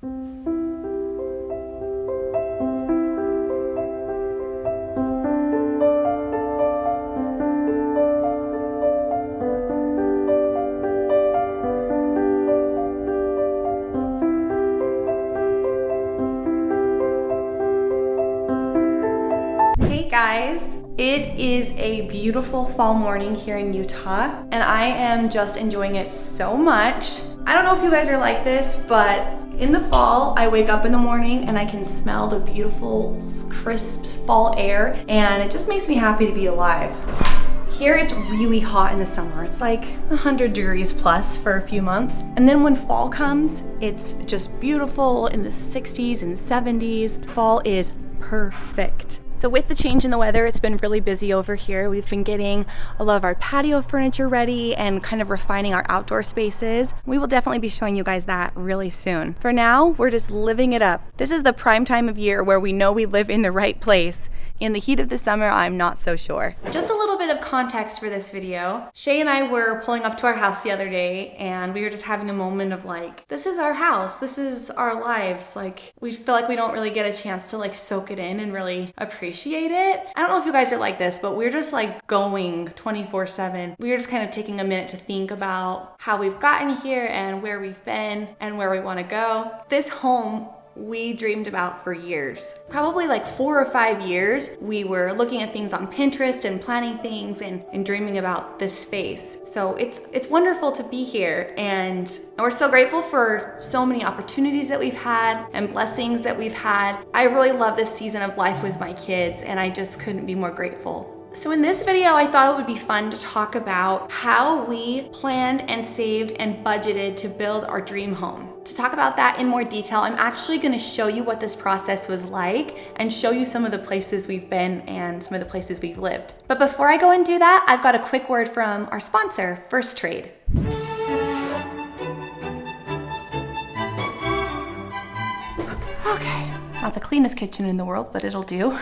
Hey guys, it is a beautiful fall morning here in Utah, and I am just enjoying it so much. I don't know if you guys are like this, but in the fall, I wake up in the morning and I can smell the beautiful, crisp fall air, and it just makes me happy to be alive. Here it's really hot in the summer. It's like 100 degrees plus for a few months. And then when fall comes, it's just beautiful in the 60s and 70s. Fall is perfect. So with the change in the weather, it's been really busy over here. We've been getting a lot of our patio furniture ready and kind of refining our outdoor spaces. We will definitely be showing you guys that really soon. For now, we're just living it up. This is the prime time of year where we know we live in the right place. In the heat of the summer, I'm not so sure. Just a little bit of context for this video. Shaye and I were pulling up to our house the other day, and we were just having a moment of like, this is our house, this is our lives. Like, we feel like we don't really get a chance to like soak it in and really appreciate it. I don't know if you guys are like this, but we're just like going 24/7. We were just kind of taking a minute to think about how we've gotten here and where we've been and where we want to go. This home we dreamed about for years. Probably like 4 or 5 years, we were looking at things on Pinterest and planning things and dreaming about this space. So it's wonderful to be here, and we're so grateful for so many opportunities that we've had and blessings that we've had. I really love this season of life with my kids, and I just couldn't be more grateful. So in this video, I thought it would be fun to talk about how we planned and saved and budgeted to build our dream home. To talk about that in more detail, I'm actually going to show you what this process was like and show you some of the places we've been and some of the places we've lived. But before I go and do that, I've got a quick word from our sponsor, First Trade. Okay. Not the cleanest kitchen in the world, but it'll do.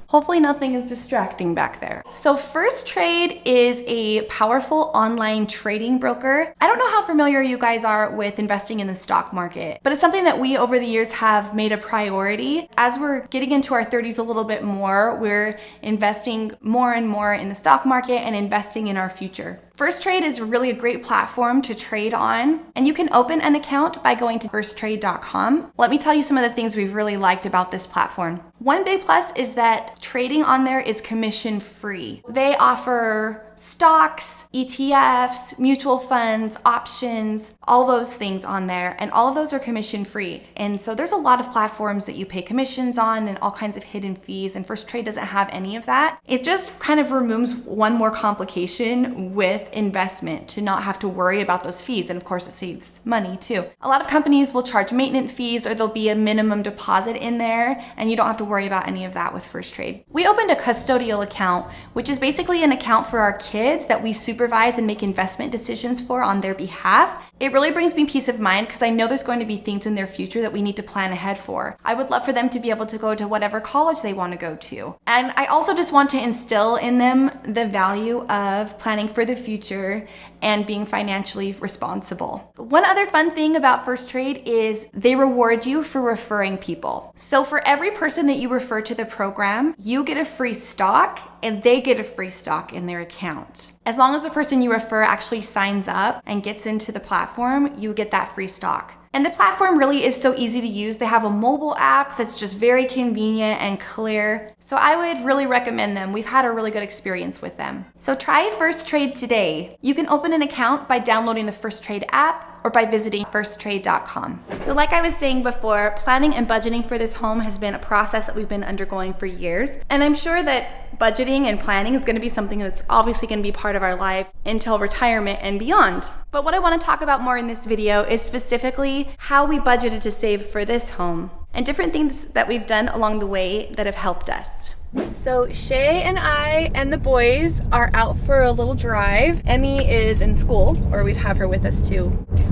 Hopefully nothing is distracting back there. So First Trade is a powerful online trading broker. I don't know how familiar you guys are with investing in the stock market, but it's something that we over the years have made a priority. As we're getting into our 30s a little bit more, we're investing more and more in the stock market and investing in our future. First Trade is really a great platform to trade on, and you can open an account by going to firsttrade.com. Let me tell you some of the things we've really liked about this platform. One big plus is that trading on there is commission free. They offer stocks, ETFs, mutual funds, options, all those things on there, and all of those are commission free. And so there's a lot of platforms that you pay commissions on and all kinds of hidden fees, and First Trade doesn't have any of that. It just kind of removes one more complication with investment to not have to worry about those fees, and of course it saves money too. A lot of companies will charge maintenance fees, or there'll be a minimum deposit in there, and you don't have to worry about any of that with First Trade. We opened a custodial account, which is basically an account for our kids that we supervise and make investment decisions for on their behalf. It really brings me peace of mind because I know there's going to be things in their future that we need to plan ahead for. I would love for them to be able to go to whatever college they want to go to. And I also just want to instill in them the value of planning for the future and being financially responsible. One other fun thing about First Trade is they reward you for referring people. So for every person that you refer to the program, you get a free stock and they get a free stock in their account. As long as the person you refer actually signs up and gets into the platform, you get that free stock. And the platform really is so easy to use. They have a mobile app that's just very convenient and clear. So I would really recommend them. We've had a really good experience with them. So try First Trade today. You can open an account by downloading the First Trade app or by visiting firsttrade.com. So like I was saying before, planning and budgeting for this home has been a process that we've been undergoing for years. And I'm sure that budgeting and planning is going to be something that's obviously going to be part of our life until retirement and beyond. But what I want to talk about more in this video is specifically how we budgeted to save for this home and different things that we've done along the way that have helped us. So Shaye and I and the boys are out for a little drive. Emmy is in school, or we'd have her with us too.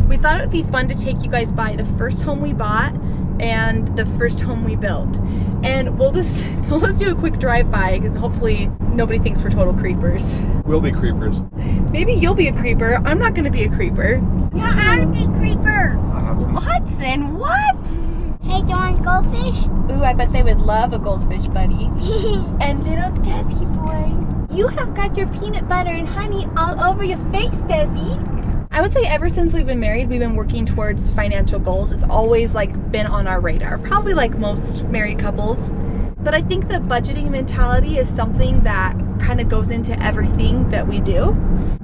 We thought it would be fun to take you guys by the first home we bought and the first home we built. And we'll just do a quick drive-by, and hopefully nobody thinks we're total creepers. We'll be creepers. Maybe you'll be a creeper. I'm not gonna be a creeper. Yeah, I'll be a creeper. Hudson. Hudson, what? goldfish? Ooh, I bet they would love a goldfish, buddy. And little Desi boy, you have got your peanut butter and honey all over your face, Desi. I would say ever since we've been married, we've been working towards financial goals. It's always like been on our radar, probably like most married couples. But I think the budgeting mentality is something that kind of goes into everything that we do.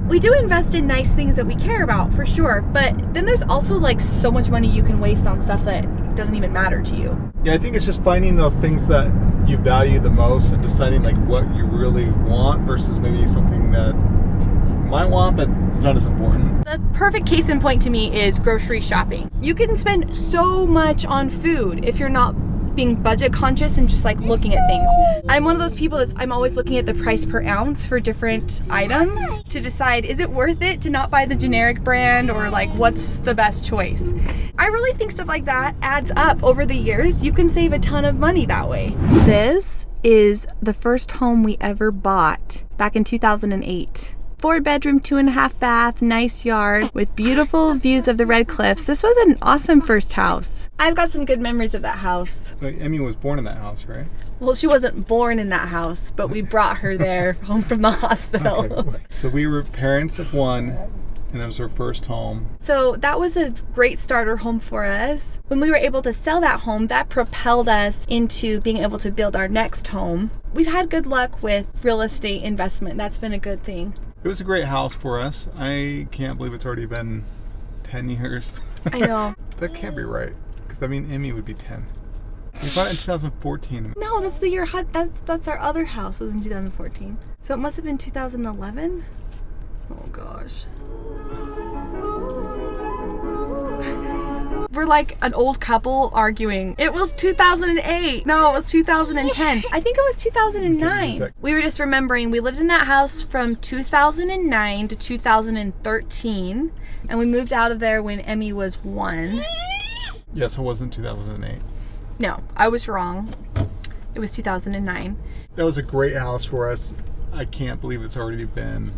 We do invest in nice things that we care about, for sure. But then there's also like so much money you can waste on stuff that doesn't even matter to you. Yeah, I think it's just finding those things that you value the most and deciding like what you really want versus maybe something that you might want but is not as important. The perfect case in point to me is grocery shopping. You can spend so much on food if you're not being budget conscious and just like looking at things. I'm one of those people I'm always looking at the price per ounce for different items to decide, is it worth it to not buy the generic brand, or like what's the best choice? I really think stuff like that adds up over the years. You can save a ton of money that way. This is the first home we ever bought back in 2008. 4-bedroom, 2.5 bath, nice yard with beautiful views of the Red Cliffs. This was an awesome first house. I've got some good memories of that house. Emmy was born in that house, right? Well, she wasn't born in that house, but we brought her there home from the hospital. Okay. So we were parents of one, and that was our first home. So that was a great starter home for us. When we were able to sell that home, that propelled us into being able to build our next home. We've had good luck with real estate investment. That's been a good thing. It was a great house for us. I can't believe it's already been 10 years. I know. That can't be right, because I mean, Emmy would be 10. We bought it in 2014. No, that's the year. That's our other house. Was in 2014. So it must have been 2011. Oh gosh. We're like an old couple arguing. It was 2008. No, it was 2010. I think it was 2009. We were just remembering we lived in that house from 2009 to 2013, and we moved out of there when Emmy was 1. Yes, it wasn't 2008. No, I was wrong. It was 2009. That was a great house for us. I can't believe it's already been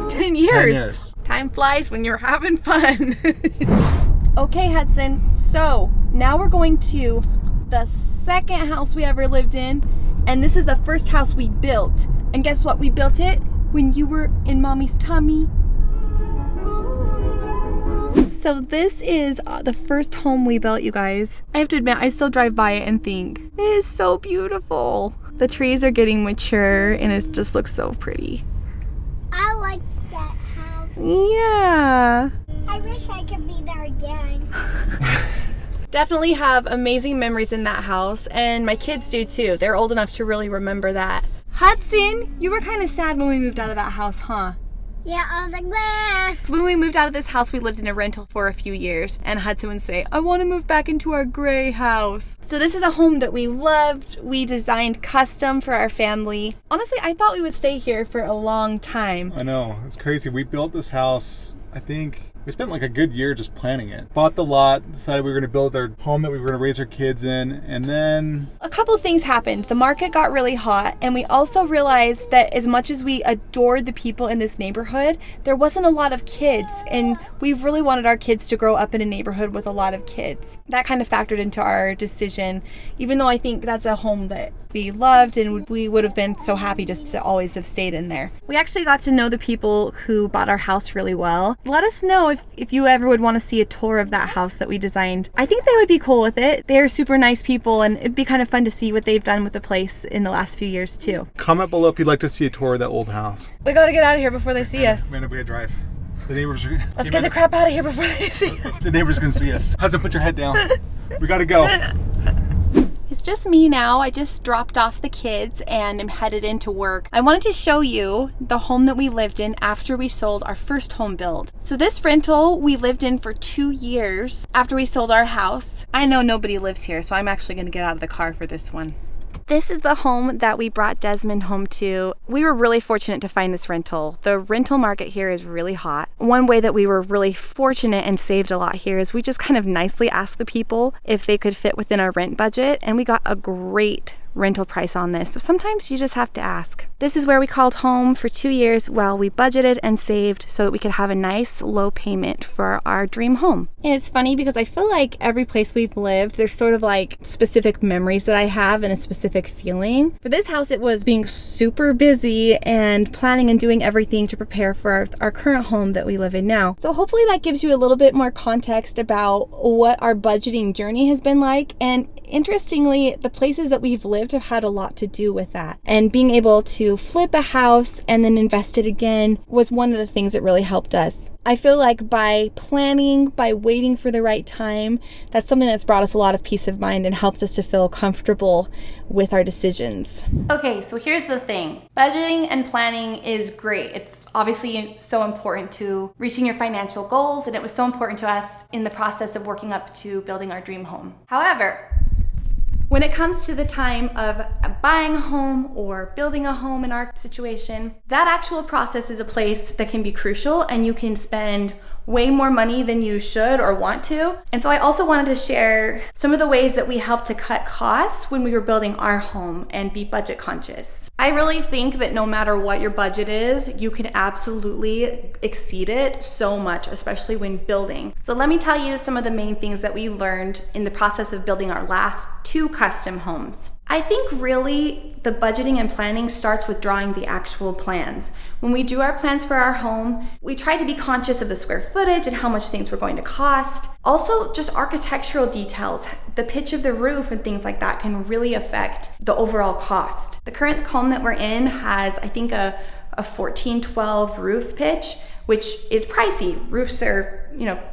10 years. 10 years. Time flies when you're having fun. Okay, Hudson. So now we're going to the second house we ever lived in. And this is the first house we built. And guess what? We built it when you were in Mommy's tummy. So this is the first home we built, you guys. I have to admit, I still drive by it and think, it is so beautiful. The trees are getting mature and it just looks so pretty. I liked that house. Yeah. I wish I could be there again. Definitely have amazing memories in that house, and my kids do too. They're old enough to really remember that. Hudson, you were kind of sad when we moved out of that house, huh? Yeah, I was like, where? When we moved out of this house, we lived in a rental for a few years, and Hudson would say, I want to move back into our gray house. So this is a home that we loved. We designed custom for our family. Honestly, I thought we would stay here for a long time. I know, it's crazy. We built this house, I think, we spent like a good year just planning it. Bought the lot, decided we were going to build our home that we were going to raise our kids in, and then a couple things happened. The market got really hot, and we also realized that as much as we adored the people in this neighborhood, there wasn't a lot of kids, and we really wanted our kids to grow up in a neighborhood with a lot of kids. That kind of factored into our decision, even though I think that's a home that we loved and we would have been so happy just to always have stayed in there. We actually got to know the people who bought our house really well. Let us know if you ever would want to see a tour of that house that we designed. I think they would be cool with it. They're super nice people, and it'd be kind of fun to see what they've done with the place in the last few years too. comment below if you'd like to see a tour of that old house. We gotta get out of here before they see us. Man, it'll be a drive. The neighbors are... Let's get the crap out of here before they see us. The neighbors can see us. Hudson, put your head down. We gotta go. It's just me now. I just dropped off the kids and am headed into work. I wanted to show you the home that we lived in after we sold our first home build. So this rental we lived in for 2 years after we sold our house. I know nobody lives here, so I'm actually gonna get out of the car for this one. This is the home that we brought Desmond home to. We were really fortunate to find this rental. The rental market here is really hot. One way that we were really fortunate and saved a lot here is we just kind of nicely asked the people if they could fit within our rent budget, and we got a great rental price on this. So sometimes you just have to ask. This is where we called home for 2 years while we budgeted and saved so that we could have a nice low payment for our dream home. And it's funny because I feel like every place we've lived, there's sort of like specific memories that I have and a specific feeling. For this house, it was being super busy and planning and doing everything to prepare for our current home that we live in now. So hopefully that gives you a little bit more context about what our budgeting journey has been like. And interestingly, the places that we've lived have had a lot to do with that. And being able to flip a house and then invest it again was one of the things that really helped us. I feel like by planning, by waiting for the right time, that's something that's brought us a lot of peace of mind and helped us to feel comfortable with our decisions. Okay, so here's the thing. Budgeting and planning is great. It's obviously so important to reaching your financial goals, and it was so important to us in the process of working up to building our dream home. However, when it comes to the time of buying a home or building a home in our situation, that actual process is a place that can be crucial, and you can spend way more money than you should or want to. And so I also wanted to share some of the ways that we helped to cut costs when we were building our home and be budget conscious. I really think that no matter what your budget is, you can absolutely exceed it so much, especially when building. So let me tell you some of the main things that we learned in the process of building our last 2 custom homes. I think really the budgeting and planning starts with drawing the actual plans. When we do our plans for our home, we try to be conscious of the square footage and how much things were going to cost. Also, just architectural details, the pitch of the roof and things like that can really affect the overall cost. The current home that we're in has, I think, a 14-12 roof pitch, which is pricey. Roofs are,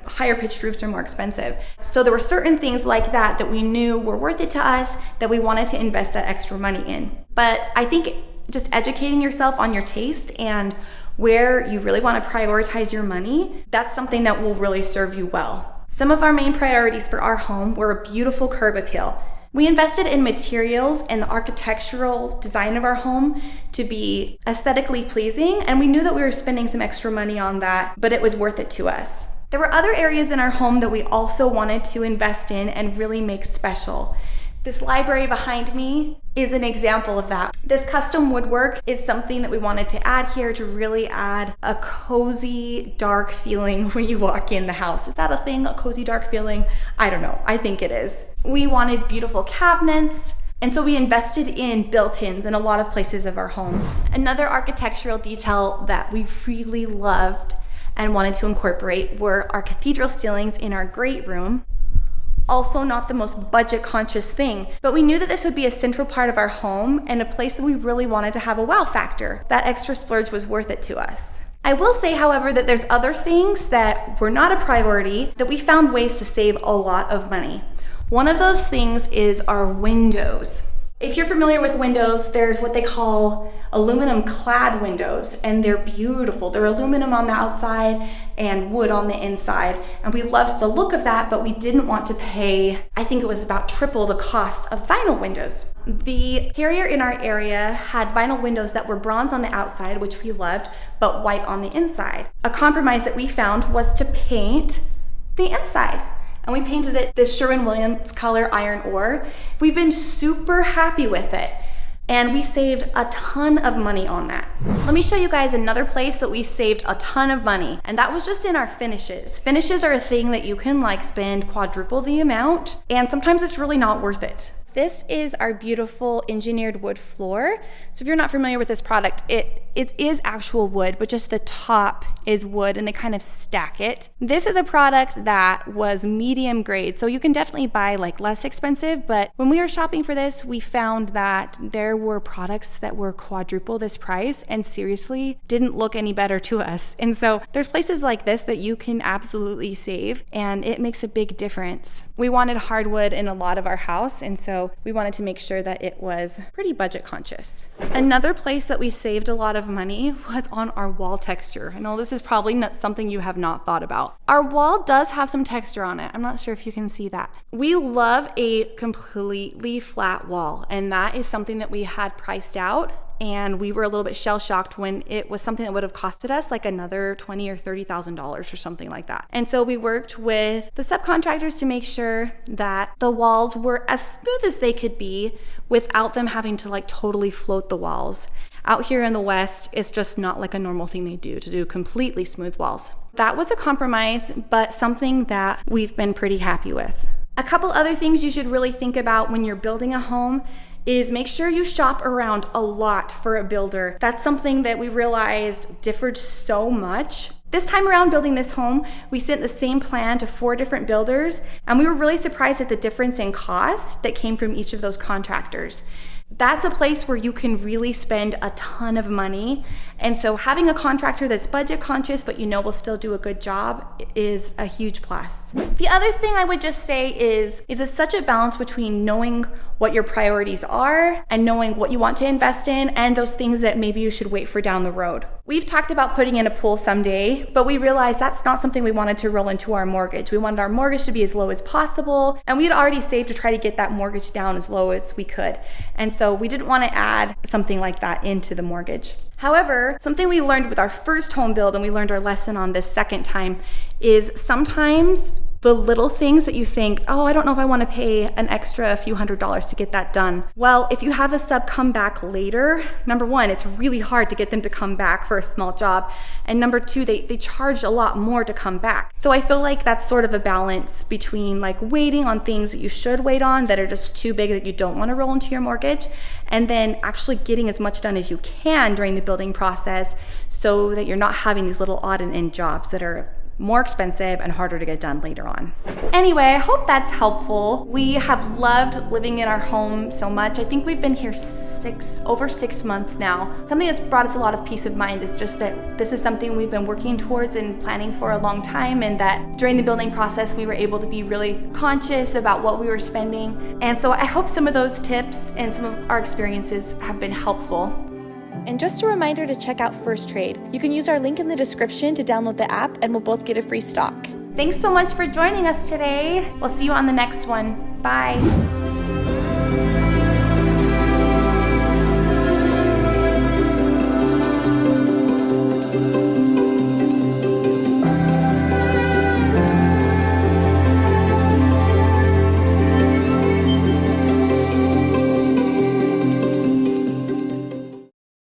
higher pitched roofs are more expensive. So there were certain things like that that we knew were worth it to us that we wanted to invest that extra money in. But I think just educating yourself on your taste and where you really want to prioritize your money, that's something that will really serve you well. Some of our main priorities for our home were a beautiful curb appeal. We invested in materials and the architectural design of our home to be aesthetically pleasing, and we knew that we were spending some extra money on that, but it was worth it to us. There were other areas in our home that we also wanted to invest in and really make special. This library behind me is an example of that. This custom woodwork is something that we wanted to add here to really add a cozy, dark feeling when you walk in the house. Is that a thing, a cozy, dark feeling? I don't know, I think it is. We wanted beautiful cabinets, and so we invested in built-ins in a lot of places of our home. Another architectural detail that we really loved and wanted to incorporate were our cathedral ceilings in our great room. Also not the most budget conscious thing, but we knew that this would be a central part of our home and a place that we really wanted to have a wow factor. That extra splurge was worth it to us. I will say, however, that there's other things that were not a priority that we found ways to save a lot of money. One of those things is our windows. If you're familiar with windows, there's what they call aluminum clad windows, and they're beautiful. They're aluminum on the outside and wood on the inside. And we loved the look of that, but we didn't want to pay, I think it was about triple the cost of vinyl windows. The carrier in our area had vinyl windows that were bronze on the outside, which we loved, but white on the inside. A compromise that we found was to paint the inside. And we painted it this Sherwin-Williams color iron ore. We've been super happy with it. And we saved a ton of money on that. Let me show you guys another place that we saved a ton of money, and that was just in our finishes. Finishes are a thing that you can spend quadruple the amount, and sometimes it's really not worth it. This is our beautiful engineered wood floor. So if you're not familiar with this product, it is actual wood, but just the top is wood and they kind of stack it. This is a product that was medium grade, so you can definitely buy less expensive, but when we were shopping for this, we found that there were products that were quadruple this price and seriously didn't look any better to us. And so there's places like this that you can absolutely save, and it makes a big difference. We wanted hardwood in a lot of our house, and so we wanted to make sure that it was pretty budget conscious. Another place that we saved a lot of money was on our wall texture. I know this is probably not something you have not thought about. Our wall does have some texture on it. I'm not sure if you can see that. We love a completely flat wall, and that is something that we had priced out, and we were a little bit shell-shocked when it was something that would have costed us like another $20,000 or $30,000 or something like that. And so we worked with the subcontractors to make sure that the walls were as smooth as they could be without them having to like totally float the walls. Out here in the West, it's just not like a normal thing they do to do completely smooth walls. That was a compromise, but something that we've been pretty happy with. A couple other things you should really think about when you're building a home is make sure you shop around a lot for a builder. That's something that we realized differed so much. This time around building this home, we sent the same plan to 4 different builders, and we were really surprised at the difference in cost that came from each of those contractors. That's a place where you can really spend a ton of money. And so having a contractor that's budget conscious, but you know will still do a good job is a huge plus. The other thing I would just say is it's such a balance between knowing what your priorities are and knowing what you want to invest in and those things that maybe you should wait for down the road. We've talked about putting in a pool someday, but we realized that's not something we wanted to roll into our mortgage. We wanted our mortgage to be as low as possible, and we had already saved to try to get that mortgage down as low as we could. And so we didn't want to add something like that into the mortgage. However, something we learned with our first home build, and we learned our lesson on this second time, is sometimes the little things that you think, oh, I don't know if I want to pay an extra a few $100s to get that done. Well, if you have a sub come back later, number one, it's really hard to get them to come back for a small job. And number two, they charge a lot more to come back. So I feel like that's sort of a balance between like waiting on things that you should wait on that are just too big that you don't want to roll into your mortgage, and then actually getting as much done as you can during the building process so that you're not having these little odd and end jobs that are more expensive and harder to get done later on. Anyway, I hope that's helpful. We have loved living in our home so much. I think we've been here over 6 months now. Something that's brought us a lot of peace of mind is just that this is something we've been working towards and planning for a long time, and that during the building process we were able to be really conscious about what we were spending. And so I hope some of those tips and some of our experiences have been helpful. And just a reminder to check out First Trade. You can use our link in the description to download the app, and we'll both get a free stock. Thanks so much for joining us today. We'll see you on the next one. Bye.